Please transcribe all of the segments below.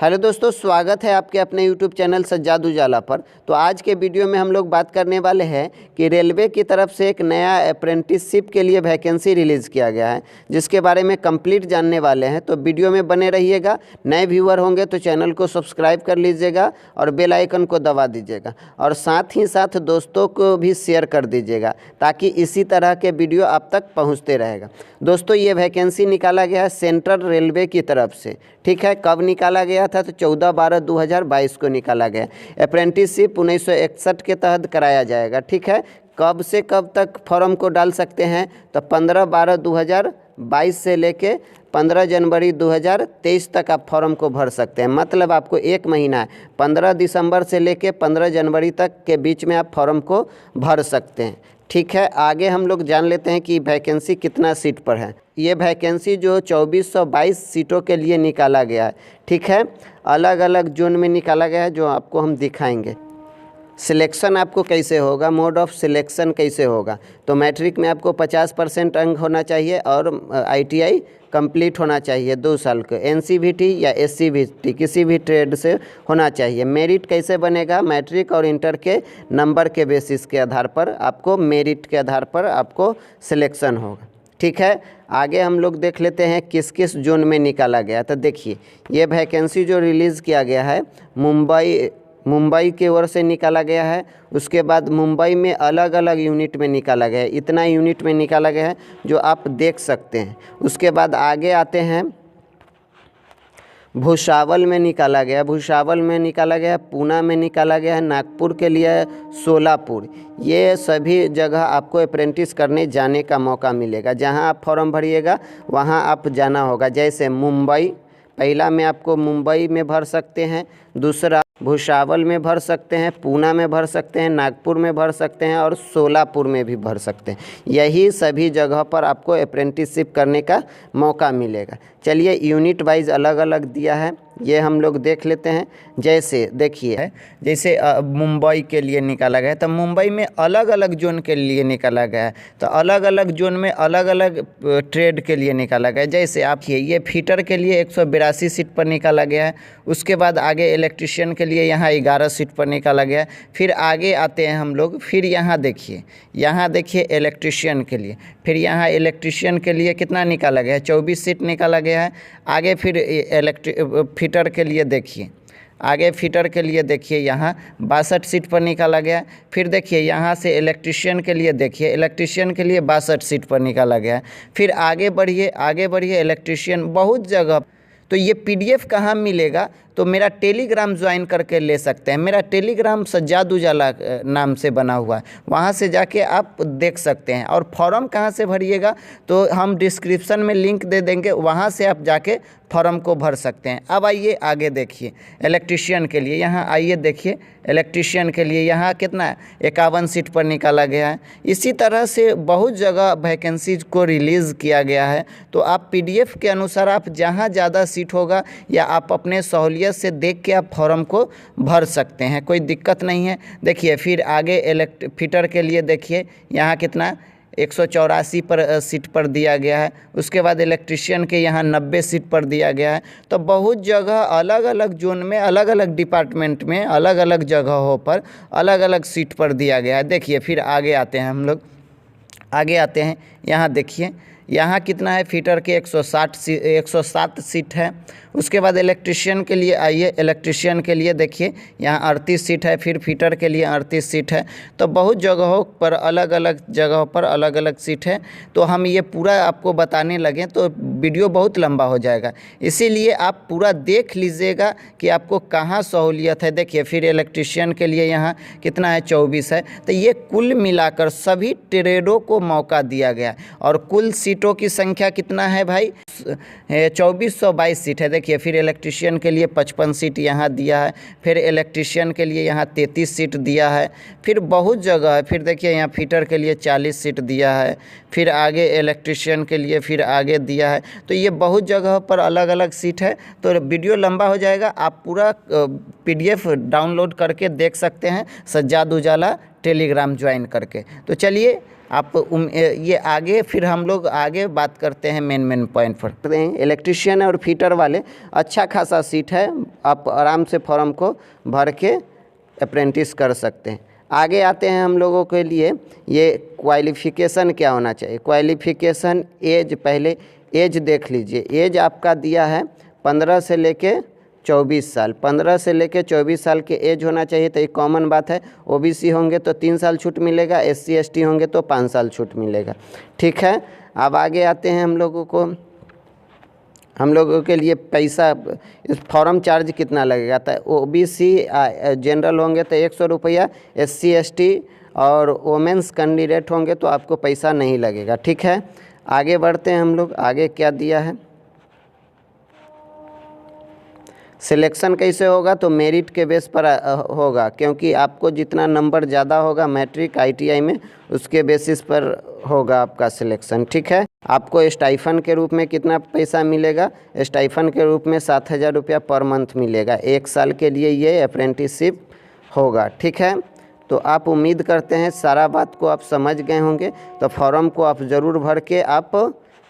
Hello दोस्तों, स्वागत है आपके अपने यूट्यूब चैनल सज्जाद उजाला पर। तो आज के वीडियो में हम लोग बात करने वाले हैं कि रेलवे की तरफ से एक नया अप्रेंटिसशिप के लिए वैकेंसी रिलीज़ किया गया है, जिसके बारे में कंप्लीट जानने वाले हैं। तो वीडियो में बने रहिएगा। नए व्यूअर होंगे तो चैनल को सब्सक्राइब कर लीजिएगा और बेल आइकन को दबा दीजिएगा, और साथ ही साथ दोस्तों को भी शेयर कर दीजिएगा, ताकि इसी तरह के वीडियो आप तक पहुँचते रहेगा। दोस्तों, ये वैकेंसी निकाला गया है सेंट्रल रेलवे की तरफ से। ठीक है, कब निकाला गया था? तो 14/12/2022 को निकाला गया। अप्रेंटिसशिप 1961 के तहत कराया जाएगा। ठीक है, कब से कब तक फॉर्म को डाल सकते हैं? तो 15/12/2022 से लेके 15 जनवरी 2023 तक आप फॉर्म को भर सकते हैं। मतलब आपको एक महीना है, 15 दिसंबर से लेके 15 जनवरी तक के बीच में आप फॉर्म को भर सकते हैं। ठीक है, आगे हम लोग जान लेते हैं कि वैकेंसी कितना सीट पर है। ये वैकेंसी जो 2422 सीटों के लिए निकाला गया है। ठीक है, अलग अलग जोन में निकाला गया है, जो आपको हम दिखाएंगे। सिलेक्शन आपको कैसे होगा, मोड ऑफ सिलेक्शन कैसे होगा? तो मैट्रिक में आपको 50% अंक होना चाहिए और ITI कंप्लीट होना चाहिए 2 साल का। NCVT या SCVT किसी भी ट्रेड से होना चाहिए। मेरिट कैसे बनेगा? मैट्रिक और इंटर के नंबर के बेसिस के आधार पर आपको, मेरिट के आधार पर आपको सिलेक्शन होगा। ठीक है, आगे हम लोग देख लेते हैं किस किस जोन में निकाला गया। तो देखिए, ये वैकेंसी जो रिलीज़ किया गया है मुंबई की ओर से निकाला गया है। उसके बाद मुंबई में अलग अलग यूनिट में निकाला गया है। इतना यूनिट में निकाला गया है जो आप देख सकते हैं। उसके बाद आगे आते हैं, भुसावल में निकाला गया, भुसावल में निकाला गया, पूना में निकाला गया है, नागपुर के लिए सोलापुर। ये सभी जगह आपको अप्रेंटिस करने जाने का मौका मिलेगा। जहां आप फॉर्म भरिएगा वहां आप जाना होगा। जैसे मुंबई, पहला में आपको मुंबई में भर सकते हैं, दूसरा भुसावल में भर सकते हैं, पूना में भर सकते हैं, नागपुर में भर सकते हैं और सोलापुर में भी भर सकते हैं। यही सभी जगह पर आपको अप्रेंटिसशिप करने का मौका मिलेगा। चलिए, यूनिट वाइज अलग अलग दिया है, ये हम लोग देख लेते हैं। जैसे देखिए, जैसे मुंबई के लिए निकाला गया है, तो मुंबई में अलग अलग जोन के लिए निकाला गया है। तो अलग अलग जोन में अलग अलग ट्रेड के लिए निकाला गया है। जैसे आप ये फिटर के लिए 182 सीट पर निकाला गया है। उसके बाद आगे इलेक्ट्रिशियन के लिए यहाँ 11 सीट पर निकाला गया है। फिर आगे आते हैं हम लोग, फिर यहाँ देखिए इलेक्ट्रिशियन के लिए, फिर यहाँ इलेक्ट्रिशियन के लिए कितना निकाला गया है? 24 सीट निकाला गया है। आगे फिर फिटर के लिए देखिए, आगे फिटर के लिए देखिए यहाँ 62 सीट पर निकाला गया है। फिर देखिए यहाँ से इलेक्ट्रिशियन के लिए देखिए, इलेक्ट्रिशियन के लिए 62 सीट पर निकाला गया है। फिर आगे बढ़िए इलेक्ट्रिशियन बहुत जगह। तो ये PDF कहाँ मिलेगा? तो मेरा टेलीग्राम ज्वाइन करके ले सकते हैं। मेरा टेलीग्राम सज्जाद उजाला नाम से बना हुआ है, वहाँ से जाके आप देख सकते हैं। और फॉर्म कहाँ से भरिएगा? तो हम डिस्क्रिप्शन में लिंक दे देंगे, वहाँ से आप जाके फॉर्म को भर सकते हैं। अब आइए आगे देखिए, इलेक्ट्रिशियन के लिए यहाँ आइए देखिए, इलेक्ट्रिशियन के लिए यहाँ कितना है? 51 सीट पर निकाला गया है। इसी तरह से बहुत जगह वैकेंसीज को रिलीज़ किया गया है। तो आप PDF के अनुसार आप जहाँ ज़्यादा सीट होगा या आप अपने सहूलियत से देख के आप फॉर्म को भर सकते हैं, कोई दिक्कत नहीं है। देखिए, फिर आगे फिटर के लिए देखिए, यहाँ कितना 184 पर सीट पर दिया गया है। उसके बाद इलेक्ट्रिशियन के यहाँ 90 सीट पर दिया गया है। तो बहुत जगह अलग अलग जोन में, अलग अलग डिपार्टमेंट में, अलग अलग जगहों पर अलग अलग सीट पर दिया गया है। देखिए, फिर आगे आते हैं हम लोग, आगे आते हैं, यहाँ देखिए, यहाँ कितना है? फिटर के 107 सीट है। उसके बाद इलेक्ट्रिशियन के लिए आइए, इलेक्ट्रिशियन के लिए देखिए यहाँ 38 सीट है। फिर फिटर के लिए 38 सीट है। तो बहुत जगहों पर, अलग अलग जगहों पर अलग अलग सीट है। तो हम ये पूरा आपको बताने लगें तो वीडियो बहुत लंबा हो जाएगा, इसीलिए आप पूरा देख लीजिएगा कि आपको कहाँ सहूलियत है। देखिए, फिर इलेक्ट्रिशियन के लिए यहाँ कितना है? 24 है। तो ये कुल मिलाकर सभी ट्रेडों को मौका दिया गया, और कुल सीटों की संख्या कितना है भाई? 2422 सीट है। देखिए, फिर इलेक्ट्रिशियन के लिए 55 सीट यहाँ दिया है। फिर इलेक्ट्रिशियन के लिए यहाँ 33 सीट दिया है। फिर बहुत जगह है। फिर देखिए, यहाँ फिटर के लिए 40 सीट दिया है। फिर आगे इलेक्ट्रिशियन के लिए फिर आगे दिया है। तो ये बहुत जगह पर अलग अलग सीट है। तो वीडियो लंबा हो जाएगा, आप पूरा PDF डाउनलोड करके देख सकते हैं, सज्जाद उजाला टेलीग्राम ज्वाइन करके। तो चलिए ये आगे फिर हम लोग आगे बात करते हैं मेन पॉइंट पर। इलेक्ट्रिशियन और फिटर वाले अच्छा खासा सीट है, आप आराम से फॉर्म को भर के अप्रेंटिस कर सकते हैं। आगे आते हैं हम लोगों के लिए, ये क्वालिफ़िकेशन क्या होना चाहिए। क्वालिफ़िकेशन एज, पहले एज देख लीजिए। एज आपका दिया है 15 से लेके 24 साल। 15 से लेके 24 साल के एज होना चाहिए, तो एक कॉमन बात है। ओबीसी होंगे तो 3 साल छूट मिलेगा, एससी एसटी होंगे तो 5 साल छूट मिलेगा। ठीक है, अब आगे आते हैं हम लोगों के लिए पैसा, इस फॉर्म चार्ज कितना लगेगा। तो ओबीसी जनरल होंगे तो 100 रुपया, एससी एसटी और वोमेंस कैंडिडेट होंगे तो आपको पैसा नहीं लगेगा। ठीक है, आगे बढ़ते हैं हम लोग। आगे क्या दिया है, सिलेक्शन कैसे होगा, तो मेरिट के बेस पर होगा, क्योंकि आपको जितना नंबर ज़्यादा होगा मैट्रिक आईटीआई में, उसके बेसिस पर होगा आपका सिलेक्शन। ठीक है, आपको स्टाइफन के रूप में कितना पैसा मिलेगा, स्टाइफन के रूप में 7,000 रुपया पर मंथ मिलेगा। 1 साल के लिए ये अप्रेंटिसशिप होगा। ठीक है, तो आप उम्मीद करते हैं सारा बात को आप समझ गए होंगे। तो फॉर्म को आप ज़रूर भर के आप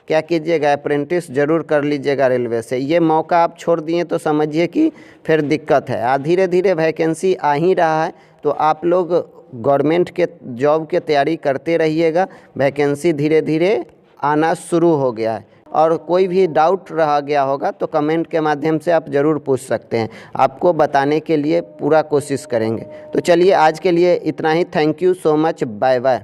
क्या कीजिएगा, अप्रेंटिस ज़रूर कर लीजिएगा रेलवे से। ये मौका आप छोड़ दिए तो समझिए कि फिर दिक्कत है। धीरे धीरे वैकेंसी आ ही रहा है, तो आप लोग गवर्नमेंट के जॉब के तैयारी करते रहिएगा। वैकेंसी धीरे धीरे आना शुरू हो गया है, और कोई भी डाउट रह गया होगा तो कमेंट के माध्यम से आप ज़रूर पूछ सकते हैं, आपको बताने के लिए पूरा कोशिश करेंगे। तो चलिए आज के लिए इतना ही। Thank you so much, bye bye.